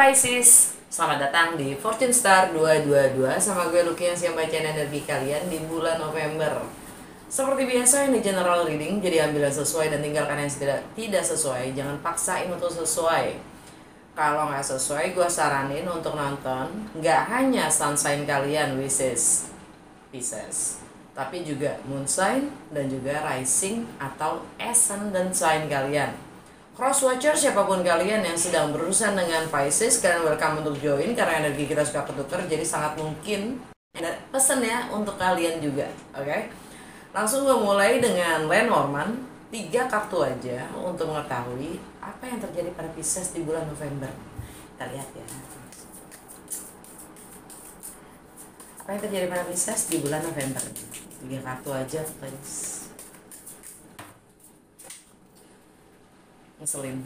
Pisces, selamat datang di Fortune Star 222 sama gue Lucky yang siap bacain energi kalian di bulan November. Seperti biasa ini general reading, jadi ambil yang sesuai dan tinggalkan yang tidak sesuai. Jangan paksain untuk sesuai. Kalau nggak sesuai, gue saranin untuk nonton nggak hanya sun sign kalian, which is Pisces, tapi juga moon sign dan juga rising atau ascendant sign kalian. Cross watcher siapapun kalian yang sedang berurusan dengan Pisces, kalian welcome untuk join karena energi kita suka ketukar, jadi sangat mungkin ada pesan ya untuk kalian juga. Oke? Langsung gue mulai dengan Lenormand, 3 kartu aja untuk mengetahui apa yang terjadi pada Pisces di bulan November. Kita lihat ya. Apa yang terjadi pada Pisces di bulan November? 3 kartu aja please. Ngeselin.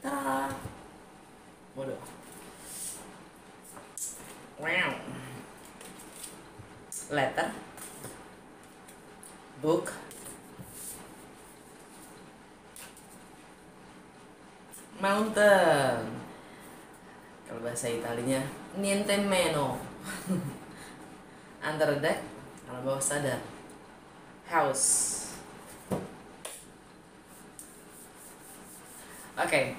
Tada. Bodoh. Wow. Letter. Book. Mountain. Kalau bahasa Italinya niente meno. Under deck, alam bawah sadar. House. Oke,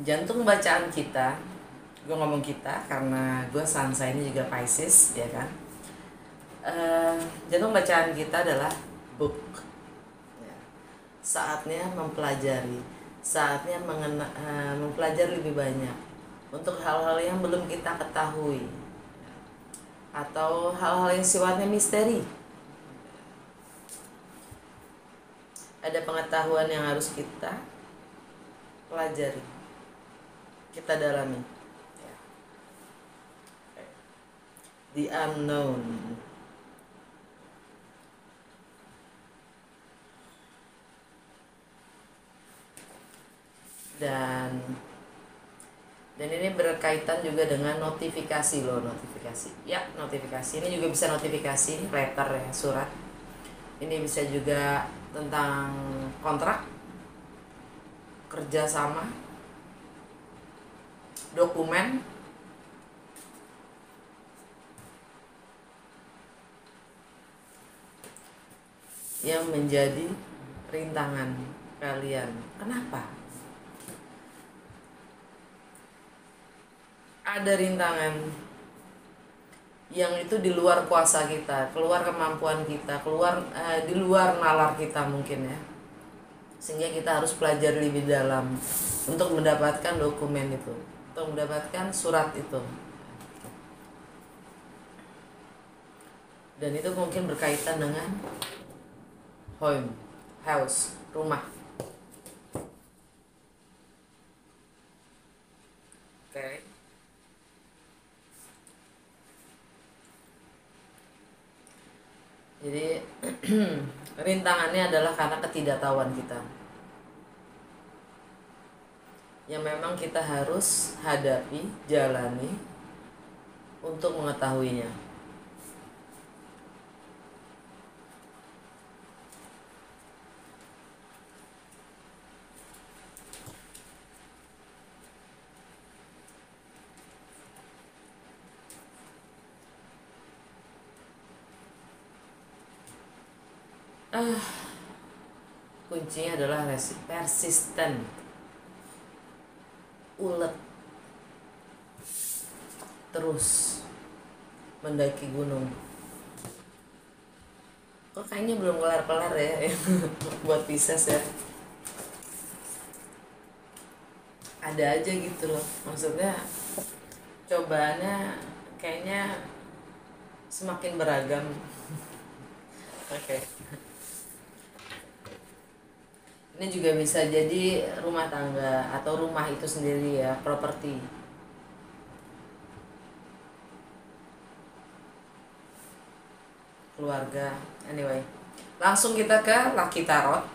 jantung bacaan kita, gue ngomong kita karena gue sunshine ini juga Pisces, ya kan. Jantung bacaan kita adalah book. Ya. Saatnya mempelajari, saatnya mempelajari lebih banyak untuk hal-hal yang belum kita ketahui atau hal-hal yang sifatnya misteri. Ada pengetahuan yang harus kita pelajari, kita dalami. The unknown. Dan ini berkaitan juga dengan notifikasi loh, notifikasi. Ya, notifikasi. Ini juga bisa notifikasi letter ya, surat. Ini bisa juga tentang kontrak, kerjasama, dokumen, yang menjadi rintangan kalian. Kenapa? Ada rintangan yang itu di luar kuasa kita, keluar kemampuan kita, keluar di luar nalar kita mungkin ya, sehingga kita harus pelajari lebih dalam untuk mendapatkan dokumen itu, untuk mendapatkan surat itu, dan itu mungkin berkaitan dengan home, house, rumah. Oke. Jadi rintangannya adalah karena ketidaktahuan kita, yang memang kita harus hadapi, jalani untuk mengetahuinya. Kuncinya adalah persisten, ulet, terus mendaki gunung. Kok kayaknya belum kelar-kelar ya buat Pisces ya. Ada aja gitu loh, maksudnya cobaannya kayaknya semakin beragam. Oke. Ini juga bisa jadi rumah tangga atau rumah itu sendiri ya, properti. Keluarga. Anyway, langsung kita ke Lucky Tarot.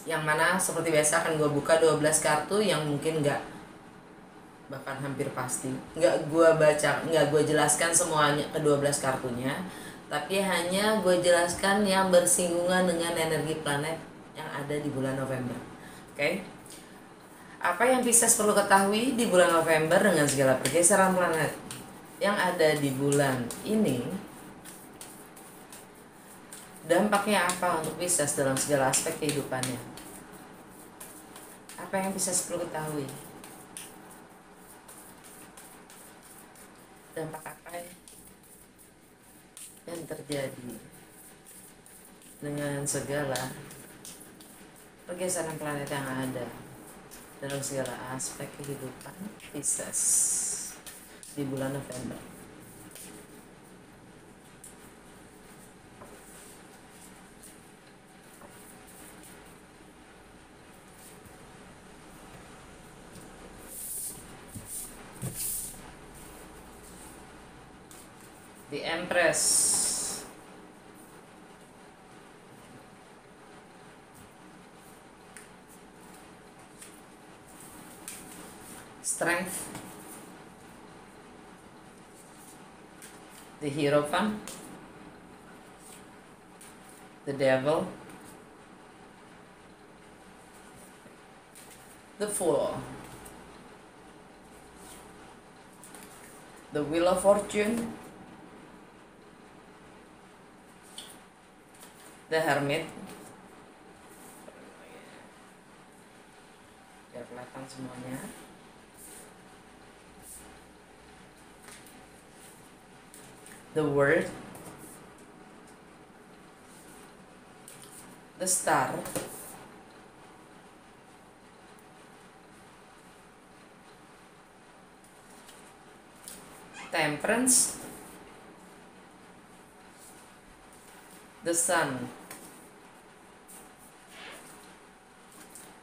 Yang mana seperti biasa akan gue buka 12 kartu yang mungkin nggak bahkan hampir pasti nggak gue baca, nggak gue jelaskan semuanya ke 12 kartunya, tapi hanya gue jelaskan yang bersinggungan dengan energi planet yang ada di bulan November. Oke? Apa yang Pisces perlu ketahui di bulan November dengan segala pergeseran planet yang ada di bulan ini? Dampaknya apa untuk Pisces dalam segala aspek kehidupannya? Apa yang Pisces perlu ketahui? Dampak apa yang terjadi dengan segala pergeseran planet yang ada dalam segala aspek kehidupan Pisces di bulan November? The Empress, Strength, the Hierophant, the Devil, the Fool, the Wheel of Fortune, the Hermit. Biar kelihatan semuanya. The World, the Star, Temperance, the Sun,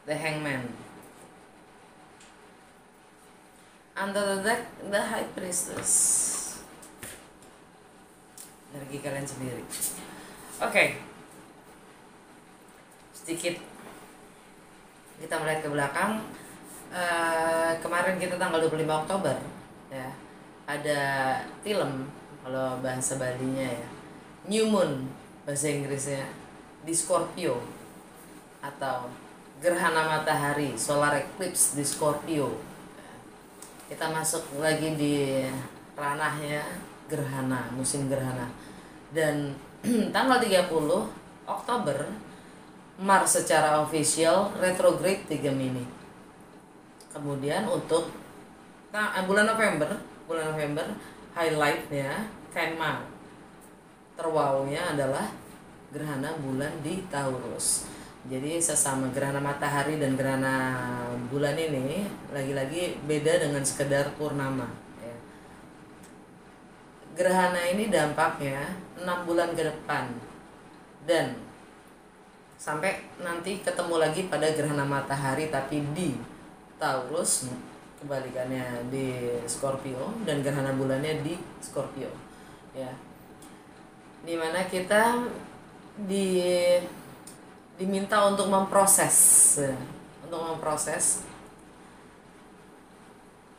the Hangman. Under the deck, the High Priestess. Energi kalian sendiri. Oke. Sedikit kita melihat ke belakang. Kemarin kita tanggal 25 Oktober ya, ada film kalau bahasa Balinya ya, New Moon bahasa Inggrisnya, di Scorpio, atau gerhana matahari, solar eclipse di Scorpio. Kita masuk lagi di ranahnya gerhana, musim gerhana. Dan tanggal 30 Oktober Mars secara official retrograde di Gemini. Kemudian untuk bulan November highlightnya, tema terwownya adalah gerhana bulan di Taurus. Jadi sesama gerhana matahari dan gerhana bulan ini lagi-lagi beda dengan sekedar purnama ya. Gerhana ini dampaknya 6 bulan ke depan, dan sampai nanti ketemu lagi pada gerhana matahari tapi di Taurus, kebalikannya di Scorpio, dan gerhana bulannya di Scorpio ya. Dimana kita diminta untuk memproses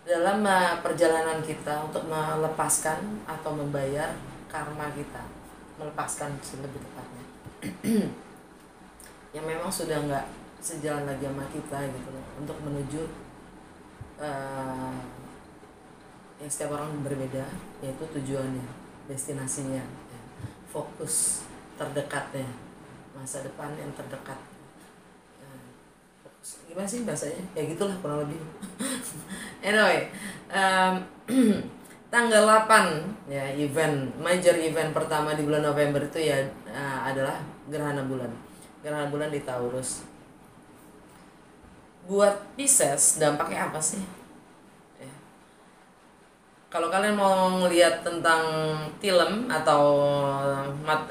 dalam perjalanan kita untuk melepaskan atau membayar karma kita, melepaskan lebih tepatnya yang memang sudah nggak sejalan lagi sama kita gitu loh, untuk menuju yang setiap orang berbeda, yaitu tujuannya, destinasinya ya, fokus terdekatnya, masa depan yang terdekat. Gimana sih bahasanya? Ya gitulah kurang lebih. Anyway, tanggal 8 ya, major event pertama di bulan November itu ya adalah gerhana bulan. Gerhana bulan di Taurus. Buat Pisces dampaknya apa sih? Ya. Kalau kalian mau ngelihat tentang film atau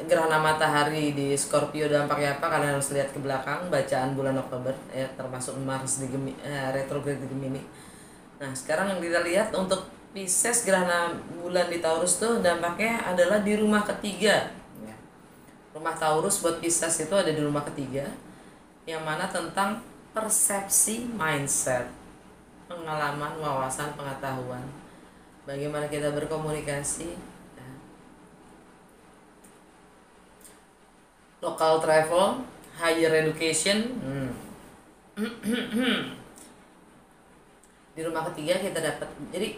gerhana matahari di Scorpio dampaknya apa, kalian harus lihat ke belakang bacaan bulan Oktober ya, termasuk Mars di retrograde di Gemini. Nah, sekarang yang kita lihat untuk Pisces, gerhana bulan di Taurus tuh dampaknya adalah di rumah ketiga ya. Rumah Taurus buat Pisces itu ada di rumah ketiga, yang mana tentang persepsi, mindset, pengalaman, wawasan, pengetahuan, bagaimana kita berkomunikasi, local travel, higher education. Di rumah ketiga kita dapat, jadi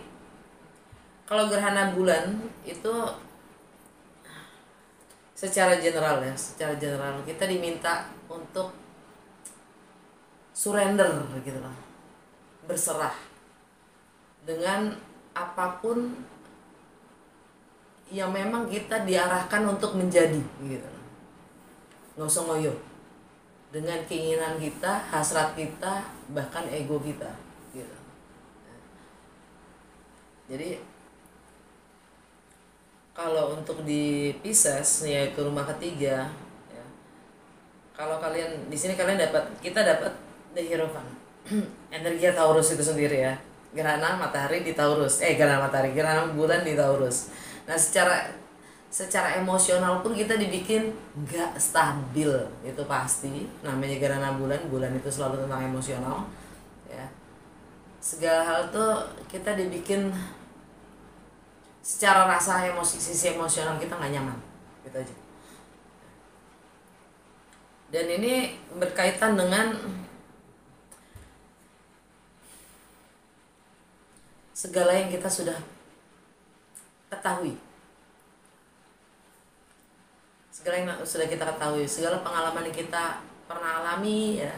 kalau gerhana bulan itu secara general ya, secara general kita diminta untuk surrender gitu loh, berserah dengan apapun yang memang kita diarahkan untuk menjadi gitu, nggak usah ngoyo dengan keinginan kita, hasrat kita, bahkan ego kita gitu. Jadi kalau untuk di Pisces yaitu rumah ketiga ya, kalau kalian di sini kalian dapat, kita dapat The Hierophant. Energi Taurus itu sendiri ya, gerhana matahari di Taurus, gerhana matahari, gerhana bulan di Taurus. Nah secara emosional pun kita dibikin nggak stabil, itu pasti. Namanya gerhana bulan, bulan itu selalu tentang emosional ya. Segala hal tuh kita dibikin secara rasa emosi, sisi emosional kita nggak nyaman gitu aja. Dan ini berkaitan dengan segala yang kita sudah ketahui, segala yang sudah kita ketahui, segala pengalaman yang kita pernah alami ya,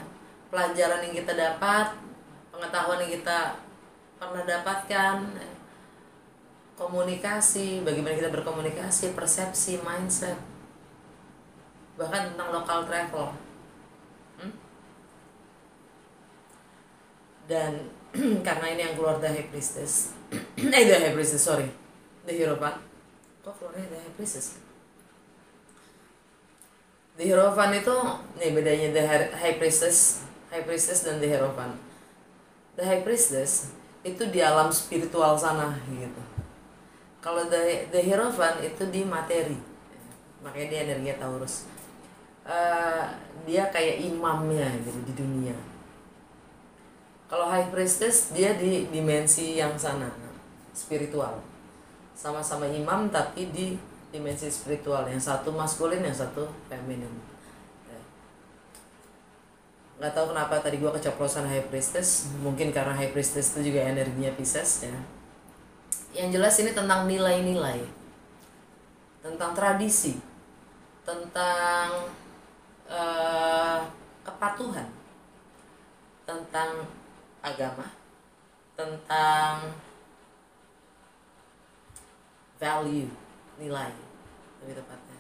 pelajaran yang kita dapat, pengetahuan yang kita pernah dapatkan ya, komunikasi, bagaimana kita berkomunikasi, persepsi, mindset, bahkan tentang local travel. Dan karena ini yang keluar The High Priestess, The High Priestess, sorry, The Hierophant. Kok keluarnya The High Priestess? The Hierophant itu, nih bedanya The High Priestess dan The Hierophant. The High Priestess itu di alam spiritual sana gitu. Kalau The Hierophant itu di materi, makanya dia energi Taurus. Dia kayak imamnya gitu di dunia. Kalau High Priestess dia di dimensi yang sana, spiritual. Sama-sama imam tapi di dimensi spiritual, yang satu maskulin, yang satu feminin. Nggak tahu kenapa tadi gua keceplosan High Priestess, mungkin karena High Priestess itu juga energinya Pisces ya. Yang jelas ini tentang nilai-nilai, tentang tradisi, tentang kepatuhan, tentang agama, tentang value, nilai lebih tepatnya.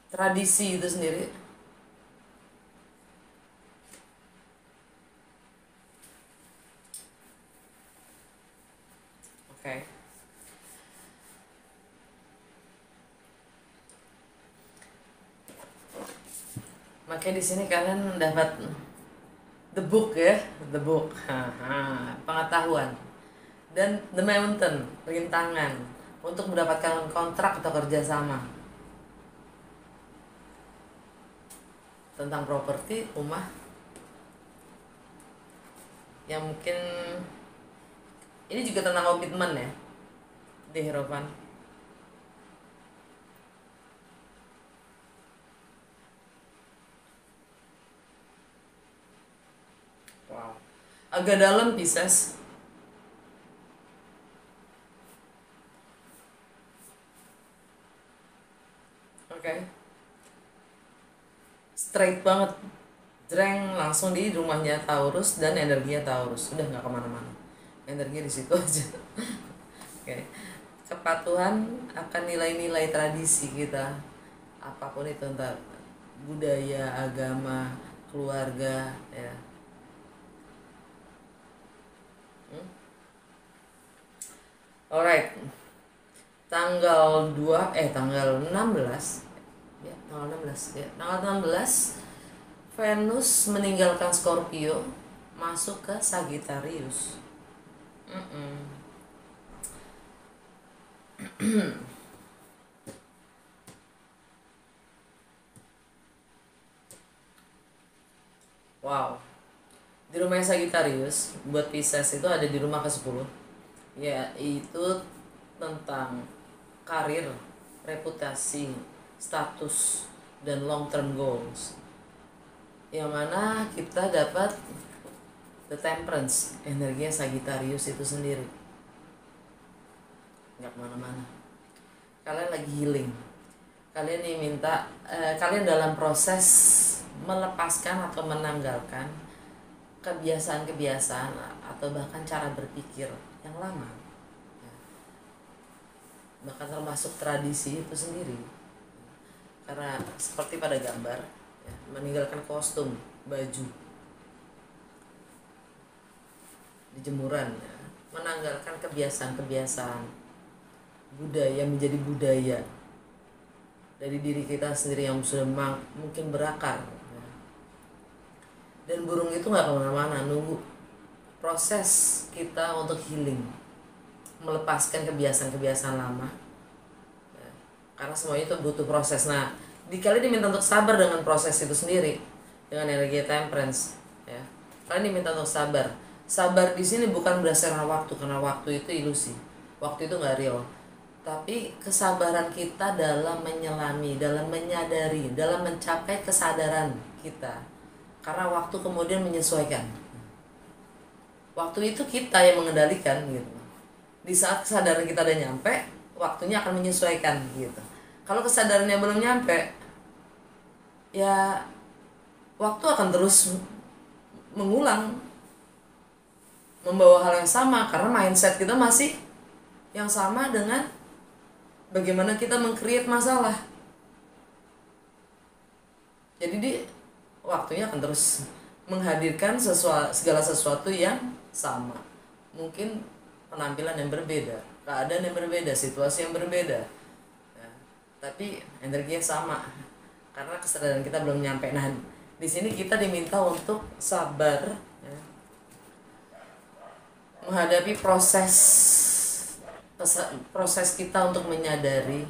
Tradisi itu sendiri oke. Makanya di sini kalian dapat the book ya, the book, pengetahuan, dan the mountain, rintangan untuk mendapatkan kontrak atau kerjasama tentang properti, rumah, yang mungkin ini juga tentang komitmen ya, di Hierophant. Wow, agak dalam Pisces. Oke, straight banget, jreng, langsung di rumahnya Taurus dan energinya Taurus, udah nggak kemana-mana, energinya di situ aja. Oke, kepatuhan akan nilai-nilai tradisi kita, apapun itu, entah budaya, agama, keluarga ya. Alright, tanggal 16 ya, tanggal 16 Venus meninggalkan Scorpio masuk ke Sagittarius. Wow, di rumah Sagittarius buat Pisces itu ada di rumah ke-10 ya, itu tentang karir, reputasi, status, dan long term goals. Yang mana kita dapat the temperance, energinya Sagittarius itu sendiri. Nggak kemana-mana. Kalian lagi healing. Kalian diminta, kalian dalam proses melepaskan atau menanggalkan kebiasaan-kebiasaan atau bahkan cara berpikir yang lama. Bahkan termasuk tradisi itu sendiri. Karena seperti pada gambar, ya, meninggalkan kostum, baju di jemuran, ya, menanggalkan kebiasaan-kebiasaan budaya menjadi budaya dari diri kita sendiri yang sudah mungkin berakar, ya. Dan burung itu nggak kemana-mana, nunggu proses kita untuk healing, melepaskan kebiasaan-kebiasaan lama, ya. Karena semuanya itu butuh proses. Nah, kalian diminta untuk sabar dengan proses itu sendiri, dengan energi temperance, ya. Kalian diminta untuk sabar. Sabar di sini bukan berdasarkan waktu, karena waktu itu ilusi, waktu itu nggak real. Tapi kesabaran kita dalam menyelami, dalam menyadari, dalam mencapai kesadaran kita. Karena waktu kemudian menyesuaikan. Waktu itu kita yang mengendalikan gitu. Di saat kesadaran kita udah nyampe, waktunya akan menyesuaikan gitu. Kalau kesadarannya belum nyampe, ya waktu akan terus mengulang, membawa hal yang sama, karena mindset kita masih yang sama dengan bagaimana kita meng-create masalah. Jadi waktunya akan terus menghadirkan segala sesuatu yang sama. Mungkin penampilan yang berbeda, keadaan yang berbeda, situasi yang berbeda, ya, tapi energinya sama karena kesadaran kita belum nyampe. Nah, di sini kita diminta untuk sabar, ya, menghadapi proses kita untuk menyadari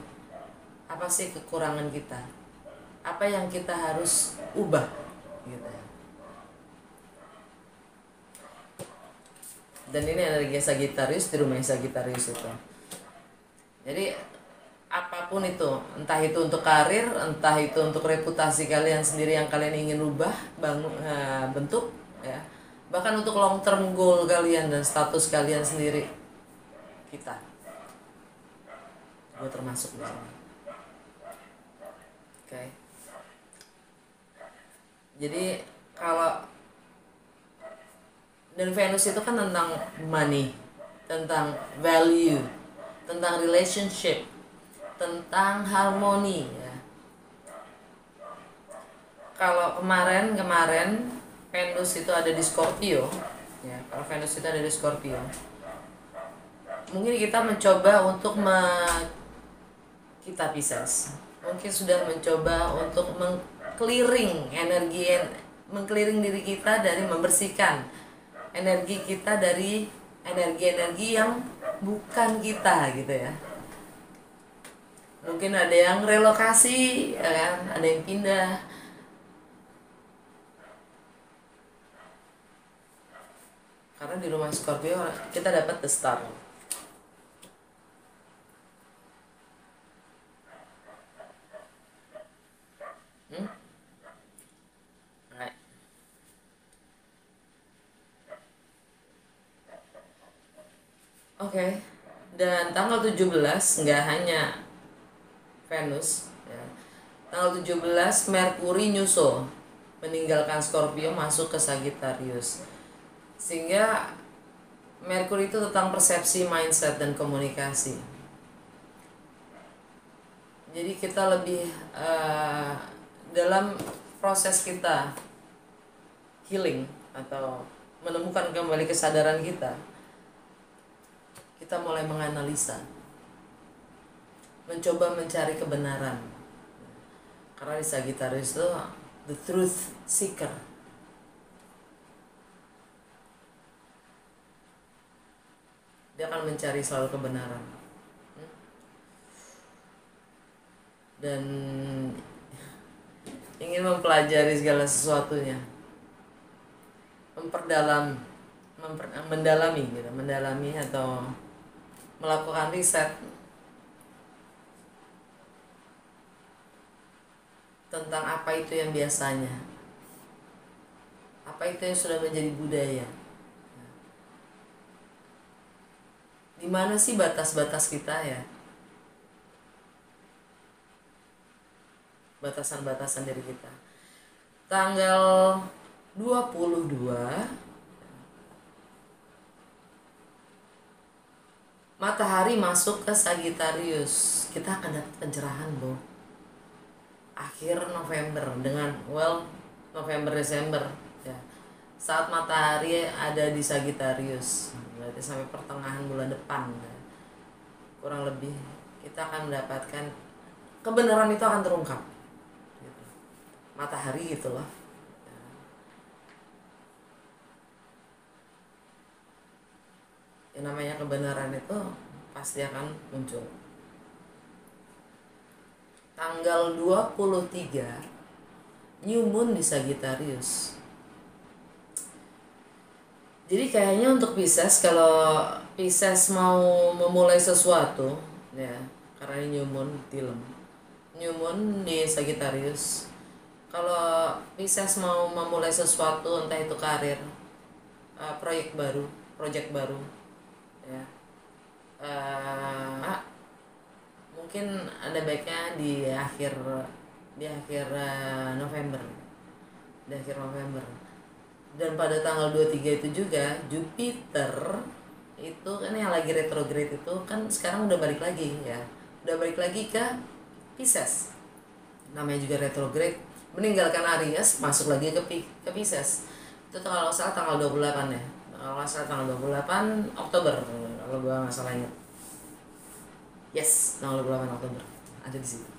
apa sih kekurangan kita, apa yang kita harus ubah gitu. Dan ini energi Sagittarius di rumah Sagittarius itu. Jadi apapun itu, entah itu untuk karir, entah itu untuk reputasi kalian sendiri yang kalian ingin ubah, bentuk, ya, bahkan untuk long term goal kalian dan status kalian sendiri, kita, gue termasuk di sini. Oke. Jadi kalau dan Venus itu kan tentang money, tentang value, tentang relationship, tentang harmoni, ya. Kalau kemarin Venus itu ada di Scorpio, ya. Kalau Venus itu ada di Scorpio, mungkin kita mencoba untuk kita Pisces, mungkin sudah mencoba untuk mengclearing mengclearing diri kita dari membersihkan energi kita dari energi-energi yang bukan kita gitu ya. Mungkin ada yang relokasi, ya kan? Ada yang pindah. Karena di rumah Scorpio kita dapat the star. Oke. Dan tanggal 17 nggak hanya Venus, ya. Tanggal 17 Merkuri nyusul meninggalkan Scorpio masuk ke Sagittarius. Sehingga Merkuri itu tentang persepsi, mindset, dan komunikasi. Jadi kita lebih dalam proses kita healing atau menemukan kembali kesadaran kita mulai menganalisa, mencoba mencari kebenaran. Karena di Sagittarius itu the truth seeker. Dia akan mencari selalu kebenaran. Dan ingin mempelajari segala sesuatunya. Mendalami atau melakukan riset tentang apa itu yang biasanya, apa itu yang sudah menjadi budaya. Di mana sih batas-batas kita ya? Batasan-batasan diri kita. Tanggal 22 matahari masuk ke Sagittarius. Kita akan dapat pencerahan loh. Akhir November dengan November Desember ya. Saat matahari ada di Sagittarius, berarti sampai pertengahan bulan depan ya. Kurang lebih kita akan mendapatkan kebenaran itu akan terungkap gitu. Matahari gitu loh ya. Yang namanya kebenaran itu pasti akan muncul. Tanggal 23 New Moon di Sagittarius. Jadi kayaknya untuk Pisces, kalau Pisces mau memulai sesuatu ya, karena ini New Moon di Sagittarius. Kalau Pisces mau memulai sesuatu, entah itu karir, project baru ya, mungkin ada baiknya di akhir November. Dan pada tanggal 23 itu juga Jupiter itu kan yang lagi retrograde itu kan sekarang udah balik lagi ya. Udah balik lagi ke Pisces. Namanya juga retrograde, meninggalkan Aries masuk lagi ke Pisces. Itu kalau salah tanggal 28 ya. Kalau salah tanggal 28 Oktober kalau gua nggak salah ingat. Yes, tanggal 28 Oktober. Ada di situ.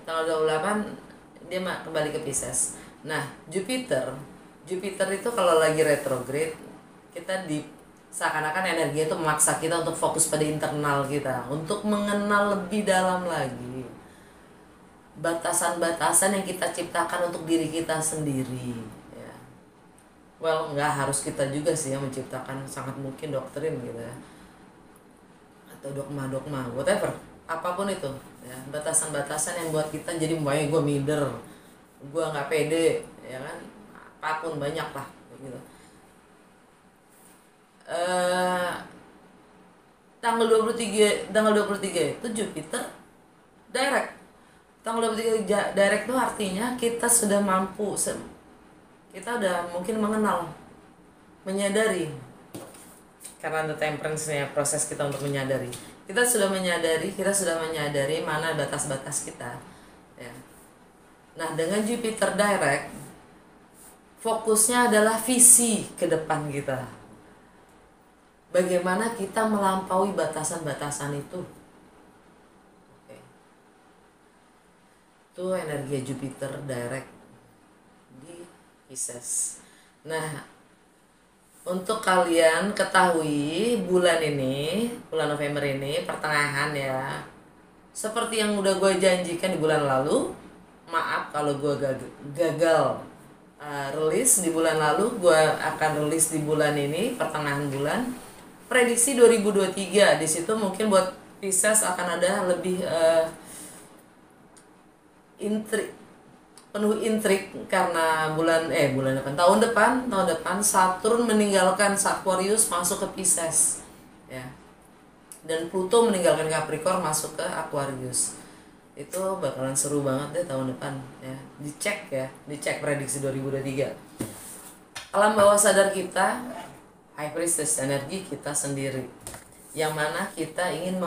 Tanggal 28 dia kembali ke Pisces. Nah, Jupiter itu kalau lagi retrograde, kita seakan-akan energi itu memaksa kita untuk fokus pada internal kita, untuk mengenal lebih dalam lagi batasan-batasan yang kita ciptakan untuk diri kita sendiri ya. Nggak harus kita juga sih yang menciptakan, sangat mungkin doktrin gitu ya, atau dogma whatever, apapun itu ya, batasan-batasan yang buat kita jadi banyak, gue minder, gue nggak pede ya kan, apapun banyak lah gitu. Tanggal 23 itu Jupiter direct. Tanggal 23 direct itu artinya kita sudah mampu, kita udah mungkin mengenal, menyadari, karena ada temperance-nya, proses kita untuk menyadari. Kita sudah menyadari mana batas-batas kita ya. Nah, dengan Jupiter direct, fokusnya adalah visi ke depan kita. Bagaimana kita melampaui batasan-batasan itu. Oke. Itu energi Jupiter direct di Pisces. Nah, untuk kalian ketahui bulan November ini pertengahan ya. Seperti yang udah gue janjikan di bulan lalu. Maaf kalau gue gagal rilis di bulan lalu, gue akan rilis di bulan ini, pertengahan bulan. Prediksi 2023 di situ mungkin buat Pisces akan ada lebih penuh intrik karena tahun depan Saturn meninggalkan Aquarius masuk ke Pisces ya. Dan Pluto meninggalkan Capricorn masuk ke Aquarius. Itu bakalan seru banget deh tahun depan ya. Dicek prediksi 2023. Alam bawah sadar kita, High Priestess, energi kita sendiri, yang mana kita ingin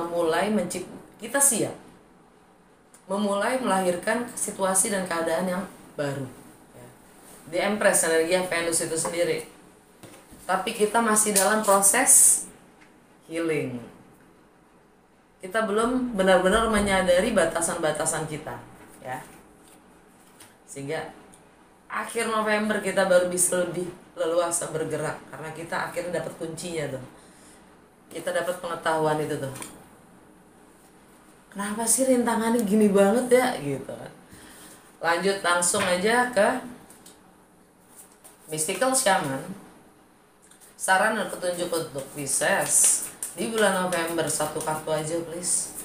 kita siap memulai melahirkan situasi dan keadaan yang baru ya. Di Empress, energi Venus itu sendiri, tapi kita masih dalam proses healing. Kita belum benar-benar menyadari batasan-batasan kita ya, sehingga akhir November kita baru bisa lebih leluasa bergerak, karena kita akhirnya dapat kuncinya tuh, kita dapat pengetahuan itu tuh, kenapa sih rintangannya gini banget ya gitu kan. Lanjut langsung aja ke Mystical Shaman, saran dan petunjuk untuk Pisces di bulan November. Satu kartu aja please.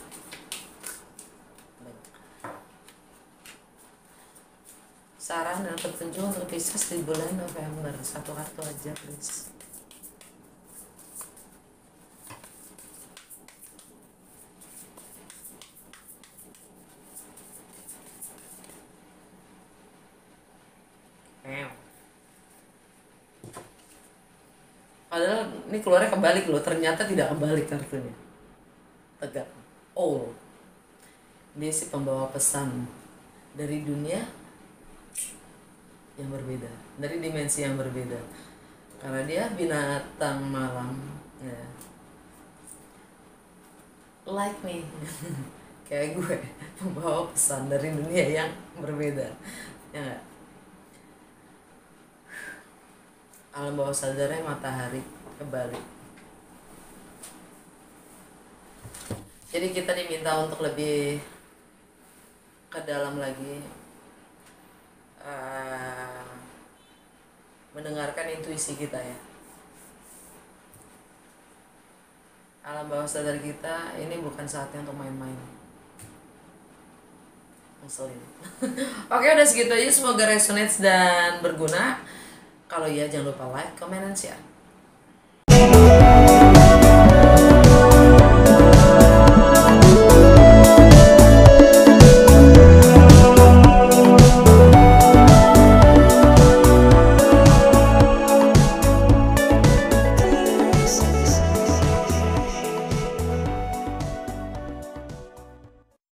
Saran dan petunjuk untuk Pisces di bulan November. Satu kartu aja please. Padahal ini keluarnya kebalik loh, ternyata tidak kebalik kartunya. Tegak. Oh, dia si pembawa pesan dari dunia yang berbeda, dari dimensi yang berbeda. Karena dia binatang malam, ya. Like me, kayak gue, pembawa pesan dari dunia yang berbeda, ya nggak? Alam bawah sadarnya matahari kebalik. Jadi kita diminta untuk lebih ke dalam lagi, mendengarkan intuisi kita ya. Alam bawah sadar kita ini bukan saatnya untuk main-main. Ngeselin. Oke, udah segitu aja, semoga resonate dan berguna. Kalau iya jangan lupa like, comment, dan share.